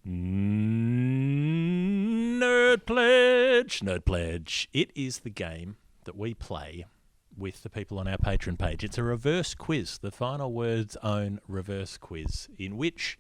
Nerd Pledge. Nerd Pledge. It is the game that we play with the people on our Patreon page. It's a reverse quiz, the Final Word's own reverse quiz, in which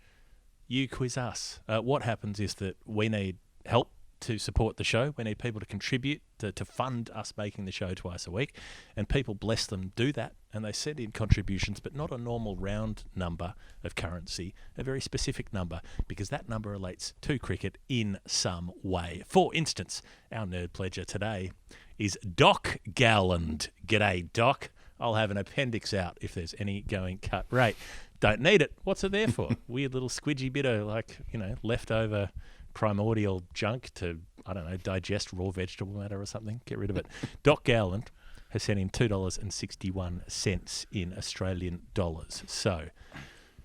you quiz us. What happens is that we need help to support the show. We need people to contribute to fund us making the show twice a week, and people, bless them, do that, and they send in contributions, but not a normal round number of currency, a very specific number, because that number relates to cricket in some way. For instance, our nerd pledger today is Doc Gowland. G'day, Doc. I'll have an appendix out if there's any going cut rate. Don't need it. What's it there for? Weird little squidgy bit of, leftover primordial junk to, digest raw vegetable matter or something. Get rid of it. Doc Gowland has sent in $2.61 in Australian dollars. So,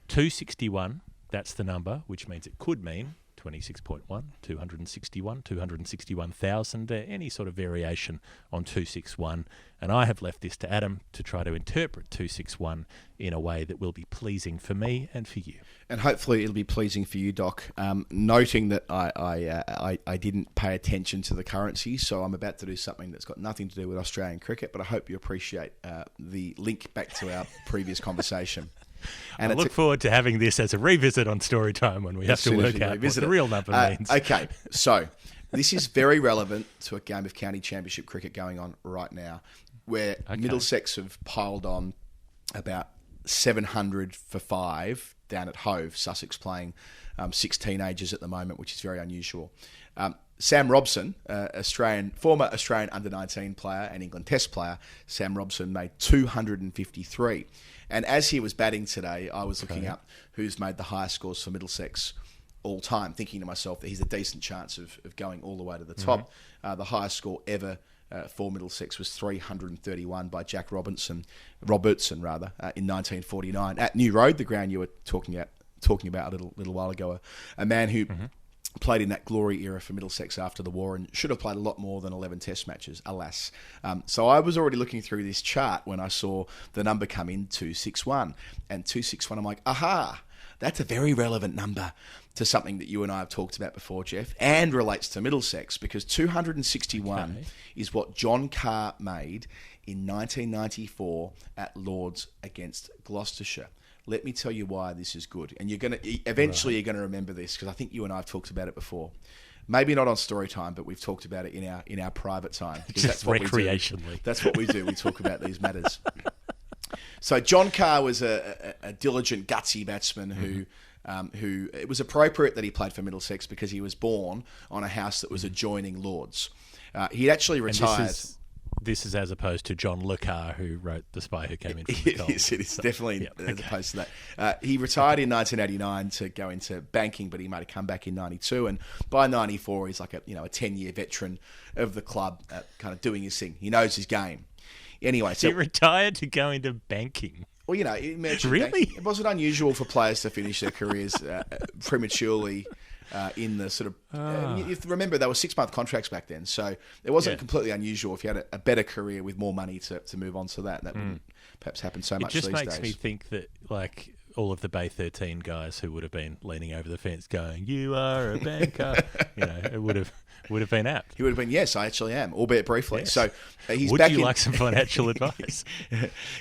261, that's the number, which means it could mean 26.1, 261, 261,000, any sort of variation on 261. And I have left this to Adam to try to interpret 261 in a way that will be pleasing for me and for you. And hopefully it'll be pleasing for you, Doc. Noting that I didn't pay attention to the currency, so I'm about to do something that's got nothing to do with Australian cricket, but I hope you appreciate the link back to our previous conversation. And I look forward to having this as a revisit on Storytime when we have to work out what the real number means. Okay, so this is very relevant to a game of county championship cricket going on right now, where Middlesex have piled on about 700 for 5 down at Hove, Sussex playing 6 teenagers at the moment, which is very unusual. Sam Robson, former Australian under-19 player and England Test player, Sam Robson made 253. And as he was batting today, I was looking up who's made the highest scores for Middlesex all time, thinking to myself that he's a decent chance of going all the way to the top. The highest score ever for Middlesex was 331 by Jack Robertson, in 1949 at New Road, the ground you were talking about a little while ago. A man who played in that glory era for Middlesex after the war and should have played a lot more than 11 test matches, alas. So I was already looking through this chart when I saw the number come in, 261. And 261, I'm like, aha, that's a very relevant number to something that you and I have talked about before, Jeff, and relates to Middlesex, because 261 is what John Carr made in 1994 at Lord's against Gloucestershire. Let me tell you why this is good. And you're going to you're going to remember this, because I think you and I have talked about it before. Maybe not on story time, but we've talked about it in our private time. Just recreationally. That's what we do. We talk about these matters. So John Carr was a diligent, gutsy batsman who it was appropriate that he played for Middlesex because he was born on a house that was adjoining Lord's. He actually retired. This is as opposed to John Le Carre, who wrote The Spy Who Came In From the Cold. It is definitely as opposed to that. He retired in 1989 to go into banking, but he made a comeback in 92, and by 94 he's like a 10-year veteran of the club, kind of doing his thing. He knows his game. Anyway, so he retired to go into banking. Well, merchant really? banking. It wasn't unusual for players to finish their careers prematurely. In the sort of, you have to remember they were 6-month contracts back then, so it wasn't completely unusual if you had a better career with more money to move on to that. That wouldn't perhaps happen so much these days. It just makes me think that, like, all of the Bay 13 guys who would have been leaning over the fence going, "You are a banker," it would have been apt. He would have been, yes, I actually am, albeit briefly. Yes. So he's would back. Would you like some financial advice?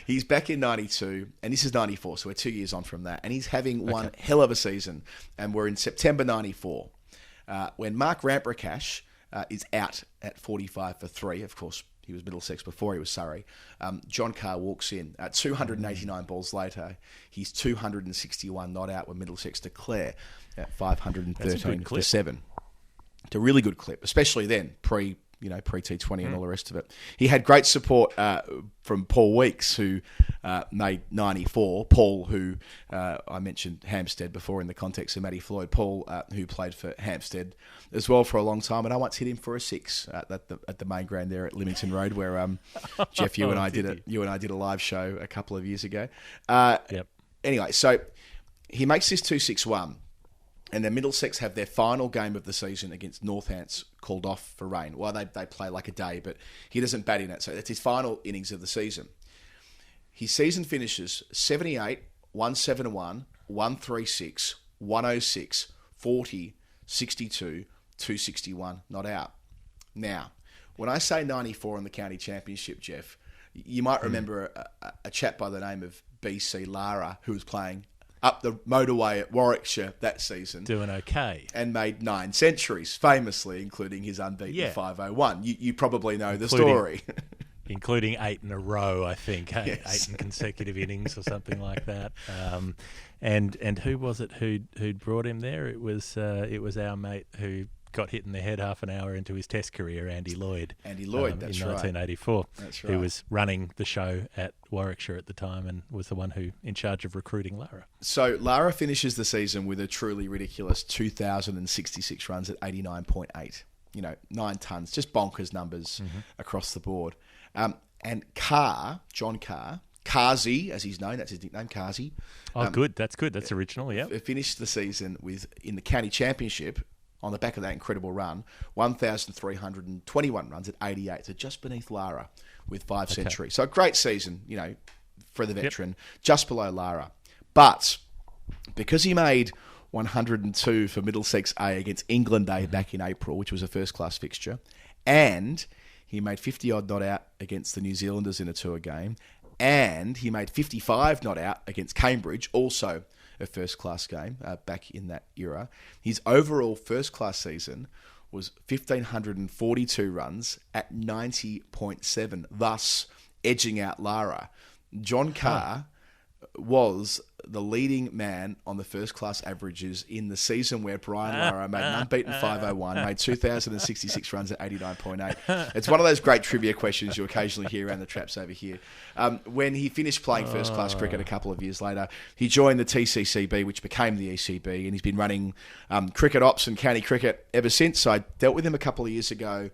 He's back in 92, and this is 94, so we're 2 years on from that, and he's having one hell of a season. And we're in September 94, when Mark Ramprakash is out at 45 for 3. Of course, he was Middlesex before he was Surrey. John Carr walks in. 289 balls later, he's 261 not out when Middlesex declare at 513 for 7. It's a really good clip, especially then, pre-T20 and all the rest of it. He had great support from Paul Weeks, who made 94. Paul, who I mentioned Hampstead before in the context of Matty Floyd. Paul, who played for Hampstead as well for a long time, and I once hit him for a 6 at the main ground there at Lymington Road, where Jeff, you and I did a live show a couple of years ago. Anyway, so he makes this 261. And then Middlesex have their final game of the season against Northants called off for rain. Well, they play like a day, but he doesn't bat in it. So that's his final innings of the season. His season finishes 78, 171, 136, 106, 40, 62, 261 not out. Now, when I say 94 in the county championship, Jeff, you might remember a chap by the name of BC Lara who was playing up the motorway at Warwickshire that season. Doing okay. And made 9 centuries, famously, including his unbeaten 501. You probably know the story. Including 8 in a row, I think. Yes. 8 in consecutive innings or something like that. And who was it who'd brought him there? It was our mate who got hit in the head half an hour into his Test career, Andy Lloyd. Andy Lloyd, that's in right. 1984. That's right. Who was running the show at Warwickshire at the time and was the one who in charge of recruiting Lara. So Lara finishes the season with a truly ridiculous 2,066 runs at 89.8. 9 tons, just bonkers numbers across the board. And Carr, John Carr, Carzy, as he's known, that's his nickname, Carzy. Oh, good. That's good. That's original, yeah. Finished the season in the county championship, on the back of that incredible run, 1,321 runs at 88, so just beneath Lara with 5 centuries. So a great season, for the veteran, just below Lara. But because he made 102 for Middlesex A against England A back in April, which was a first-class fixture, and he made 50-odd not out against the New Zealanders in a tour game, and he made 55 not out against Cambridge, also a first-class game back in that era. His overall first-class season was 1,542 runs at 90.7, thus edging out Lara. John Carr was the leading man on the first-class averages in the season where Brian Lara made an unbeaten 501, made 2,066 runs at 89.8. It's one of those great trivia questions you occasionally hear around the traps over here. When he finished playing first-class cricket a couple of years later, he joined the TCCB, which became the ECB, and he's been running cricket ops and county cricket ever since. So I dealt with him a couple of years ago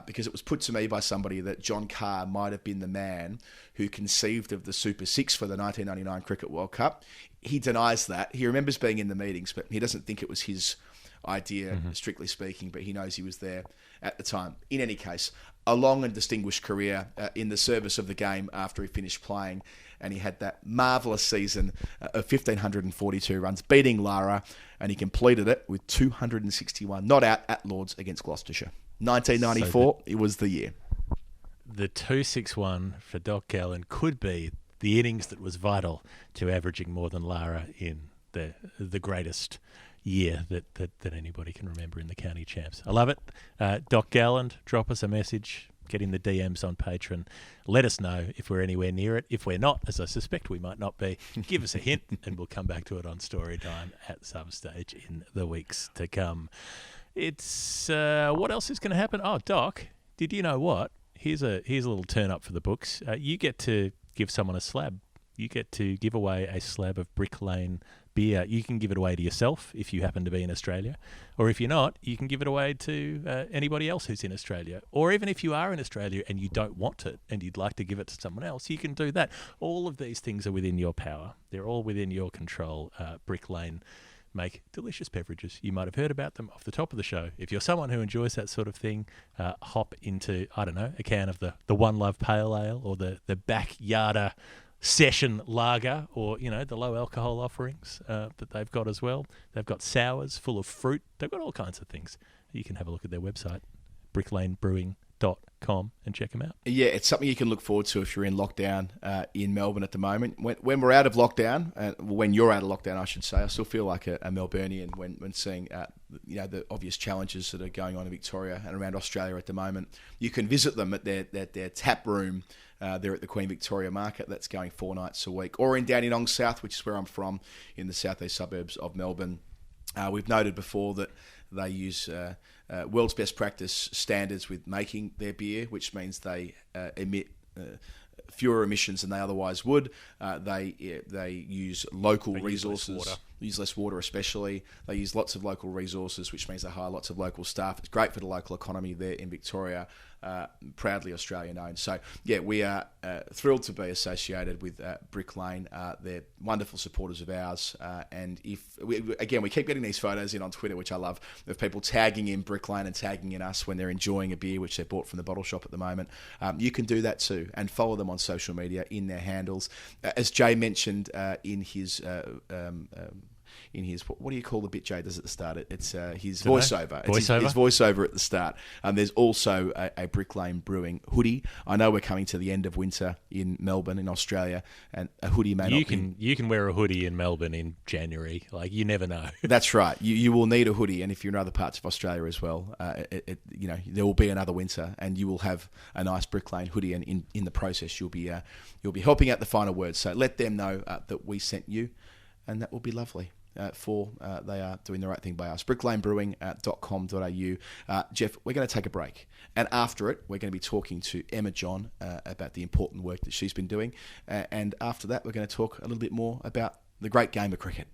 because it was put to me by somebody that John Carr might have been the man who conceived of the Super Six for the 1999 Cricket World Cup. He denies that. He remembers being in the meetings, but he doesn't think it was his idea, strictly speaking, but he knows he was there at the time. In any case, a long and distinguished career in the service of the game after he finished playing, and he had that marvellous season of 1,542 runs, beating Lara, and he completed it with 261 not out at Lords against Gloucestershire. 1994, it was the year. The 261 for Doc Gallen could be the innings that was vital to averaging more than Lara in the greatest year that anybody can remember in the county champs. I love it. Doc Gallen, drop us a message, get in the DMs on Patreon. Let us know if we're anywhere near it. If we're not, as I suspect we might not be, give us a hint and we'll come back to it on Storytime at some stage in the weeks to come. It's what else is going to happen? Oh, Doc, did you know what? Here's a little turn up for the books. You get to give someone a slab. You get to give away a slab of Brick Lane beer. You can give it away to yourself if you happen to be in Australia, or if you're not, you can give it away to anybody else who's in Australia. Or even if you are in Australia and you don't want it and you'd like to give it to someone else, you can do that. All of these things are within your power. They're all within your control. Brick Lane make delicious beverages. You might have heard about them off the top of the show. If you're someone who enjoys that sort of thing, hop into, I don't know, a can of the One Love Pale Ale or the Backyarder Session Lager, or, the low alcohol offerings that they've got as well. They've got sours full of fruit. They've got all kinds of things. You can have a look at their website, bricklanbrewing.com, and check them out. Yeah, it's something you can look forward to if you're in lockdown in Melbourne at the moment. When we're out of lockdown, when you're out of lockdown, I should say, I still feel like a Melburnian when seeing the obvious challenges that are going on in Victoria and around Australia at the moment. You can visit them at their tap room. They're at the Queen Victoria Market. That's going 4 nights a week. Or in Dandenong South, which is where I'm from, in the southeast suburbs of Melbourne. We've noted before that they use world's best practice standards with making their beer, which means they emit fewer emissions than they otherwise would. They use local resources. Use less water especially. They use lots of local resources, which means they hire lots of local staff. It's great for the local economy there in Victoria, proudly Australian owned. So, yeah, we are thrilled to be associated with Brick Lane. They're wonderful supporters of ours. And we keep getting these photos in on Twitter, which I love, of people tagging in Brick Lane and tagging in us when they're enjoying a beer, which they bought from the bottle shop at the moment. You can do that too, and follow them on social media in their handles. As Jay mentioned in his his what do you call the bit Jay does at the start? It's his Dunno. voiceover. It's his voiceover at the start. There's also a Brick Lane Brewing hoodie. I know we're coming to the end of winter in Melbourne, in Australia, and a hoodie may not be... You can wear a hoodie in Melbourne in January. Like, you never know. That's right. You will need a hoodie, and if you're in other parts of Australia as well, there will be another winter, and you will have a nice Brick Lane hoodie, and in the process, you'll be helping out the final words. So let them know that we sent you, and that will be lovely. They are doing the right thing by us. bricklanebrewing.com.au. Jeff, we're going to take a break. And after it, we're going to be talking to Emma John about the important work that she's been doing. And after that, we're going to talk a little bit more about the great game of cricket.